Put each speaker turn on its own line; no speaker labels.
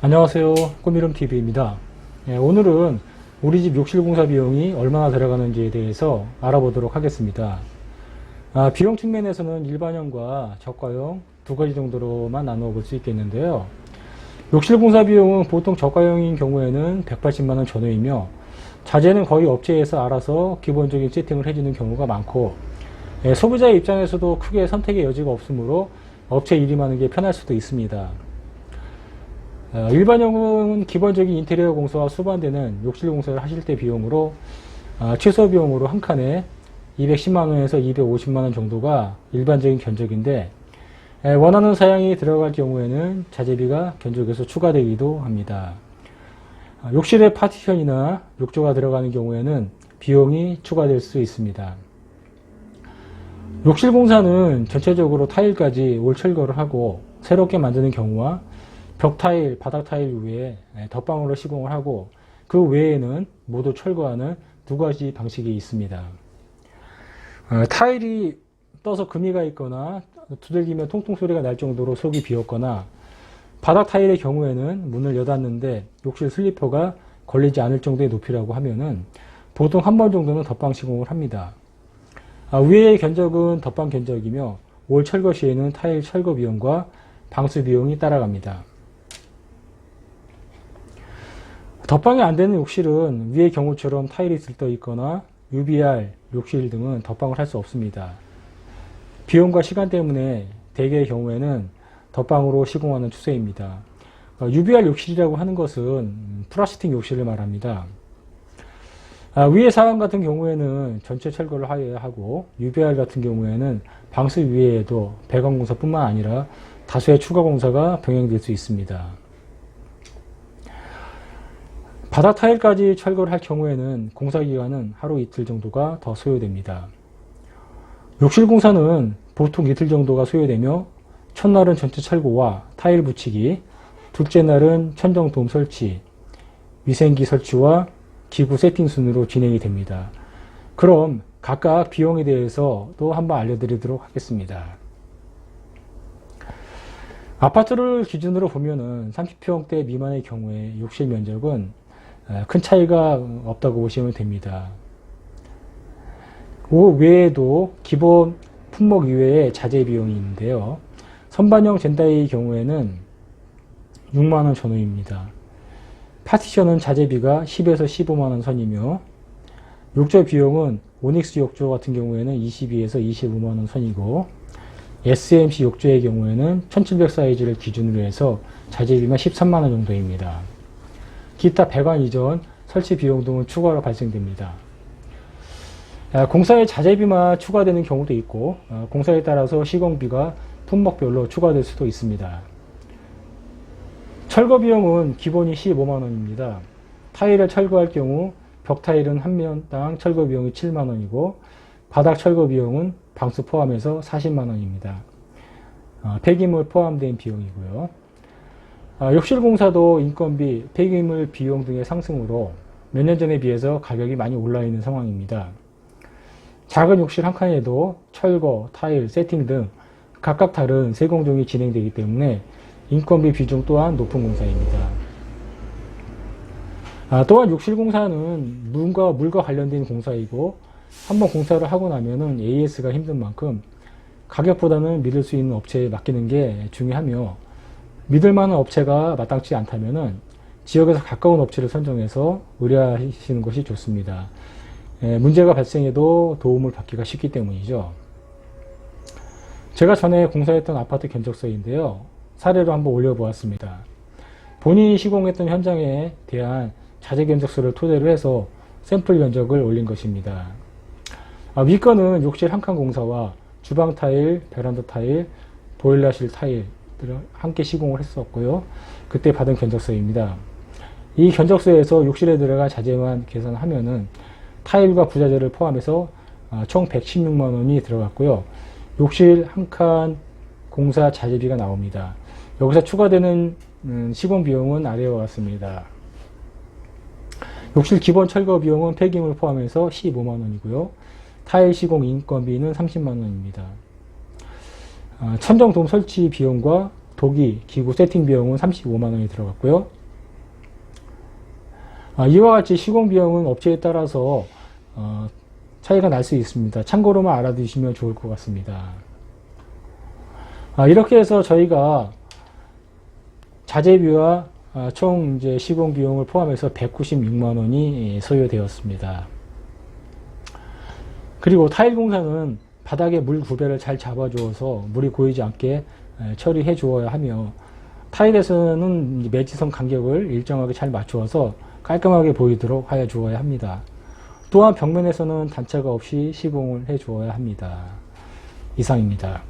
안녕하세요. 꾸미름TV입니다. 오늘은 우리 집 욕실 공사 비용이 얼마나 들어가는지에 대해서 알아보도록 하겠습니다. 비용 측면에서는 일반형과 저가형 두 가지 정도로만 나누어 볼 수 있겠는데요. 욕실 공사 비용은 보통 저가형인 경우에는 180만원 전후이며 자재는 거의 업체에서 알아서 기본적인 세팅을 해주는 경우가 많고, 소비자의 입장에서도 크게 선택의 여지가 없으므로 업체 일임 하는 게 편할 수도 있습니다. 일반형은 기본적인 인테리어 공사와 수반되는 욕실 공사를 하실 때 비용으로 최소 비용으로 한 칸에 210만원에서 250만원 정도가 일반적인 견적인데, 원하는 사양이 들어갈 경우에는 자재비가 견적에서 추가되기도 합니다. 욕실에 파티션이나 욕조가 들어가는 경우에는 비용이 추가될 수 있습니다. 욕실 공사는 전체적으로 타일까지 올 철거를 하고 새롭게 만드는 경우와 벽 타일, 바닥 타일 위에 덧방으로 시공을 하고 그 외에는 모두 철거하는 두 가지 방식이 있습니다. 타일이 떠서 금이가 있거나 두들기면 통통 소리가 날 정도로 속이 비었거나, 바닥 타일의 경우에는 문을 여닫는데 욕실 슬리퍼가 걸리지 않을 정도의 높이라고 하면은 보통 한 번 정도는 덧방 시공을 합니다. 위의 견적은 덧방 견적이며 올 철거 시에는 타일 철거 비용과 방수 비용이 따라갑니다. 덧방이 안 되는 욕실은 위의 경우처럼 타일이 들떠 있거나 UBR 욕실 등은 덧방을 할 수 없습니다. 비용과 시간 때문에 대개의 경우에는 덧방으로 시공하는 추세입니다. UBR 욕실이라고 하는 것은 플라스틱 욕실을 말합니다. 위의 사항 같은 경우에는 전체 철거를 하여야 하고, UBR 같은 경우에는 방수 위에도 배관 공사뿐만 아니라 다수의 추가 공사가 병행될 수 있습니다. 바닥 타일까지 철거를 할 경우에는 공사 기간은 하루 이틀 정도가 더 소요됩니다. 욕실 공사는 보통 이틀 정도가 소요되며, 첫날은 전체 철거와 타일 붙이기, 둘째 날은 천정 도움 설치, 위생기 설치와 기구 세팅 순으로 진행이 됩니다. 그럼 각각 비용에 대해서 또 한번 알려드리도록 하겠습니다. 아파트를 기준으로 보면은 30평대 미만의 경우에 욕실 면적은 큰 차이가 없다고 보시면 됩니다. 그 외에도 기본 품목 이외의 자재 비용이 있는데요. 선반형 젠다이의 경우에는 6만원 전후입니다. 파티션은 자재비가 10에서 15만원 선이며, 욕조 비용은 오닉스 욕조 같은 경우에는 22에서 25만원 선이고, SMC 욕조의 경우에는 1700 사이즈를 기준으로 해서 자재비만 13만원 정도입니다. 기타 배관 이전, 설치 비용 등은 추가로 발생됩니다. 공사에 자재비만 추가되는 경우도 있고, 공사에 따라서 시공비가 품목별로 추가될 수도 있습니다. 철거 비용은 기본이 15만원입니다. 타일을 철거할 경우 벽 타일은 한 면당 철거 비용이 7만원이고, 바닥 철거 비용은 방수 포함해서 40만원입니다. 폐기물 포함된 비용이고요. 욕실 공사도 인건비, 폐기물 비용 등의 상승으로 몇 년 전에 비해서 가격이 많이 올라 있는 상황입니다. 작은 욕실 한 칸에도 철거, 타일, 세팅 등 각각 다른 세 공정이 진행되기 때문에 인건비 비중 또한 높은 공사입니다. 또한 욕실 공사는 물과 관련된 공사이고, 한번 공사를 하고 나면은 AS가 힘든 만큼 가격보다는 믿을 수 있는 업체에 맡기는 게 중요하며, 믿을 만한 업체가 마땅치 않다면은 지역에서 가까운 업체를 선정해서 의뢰하시는 것이 좋습니다. 문제가 발생해도 도움을 받기가 쉽기 때문이죠. 제가 전에 공사했던 아파트 견적서인데요. 사례로 한번 올려보았습니다. 본인이 시공했던 현장에 대한 자재 견적서를 토대로 해서 샘플 견적을 올린 것입니다. 윗건은 욕실 한 칸 공사와 주방 타일, 베란다 타일, 보일러실 타일을 함께 시공을 했었고요. 그때 받은 견적서입니다. 이 견적서에서 욕실에 들어간 자재만 계산하면은 타일과 부자재를 포함해서 총 116만원이 들어갔고요. 욕실 한 칸 공사 자재비가 나옵니다. 여기서 추가되는 시공 비용은 아래와 같습니다. 욕실 기본 철거 비용은 폐기물 포함해서 15만원이고요. 타일 시공 인건비는 30만원입니다. 천정 도움 설치 비용과 도기, 기구 세팅 비용은 35만원이 들어갔고요. 이와 같이 시공 비용은 업체에 따라서 차이가 날 수 있습니다. 참고로만 알아두시면 좋을 것 같습니다. 이렇게 해서 저희가 자재비와 총 이제 시공 비용을 포함해서 196만원이 소요되었습니다. 그리고 타일 공사는 바닥에 물 구배를 잘 잡아주어서 물이 고이지 않게 처리해 주어야 하며, 타일에서는 매지선 간격을 일정하게 잘 맞추어서 깔끔하게 보이도록 하여 주어야 합니다. 또한 벽면에서는 단차가 없이 시공을 해 주어야 합니다. 이상입니다.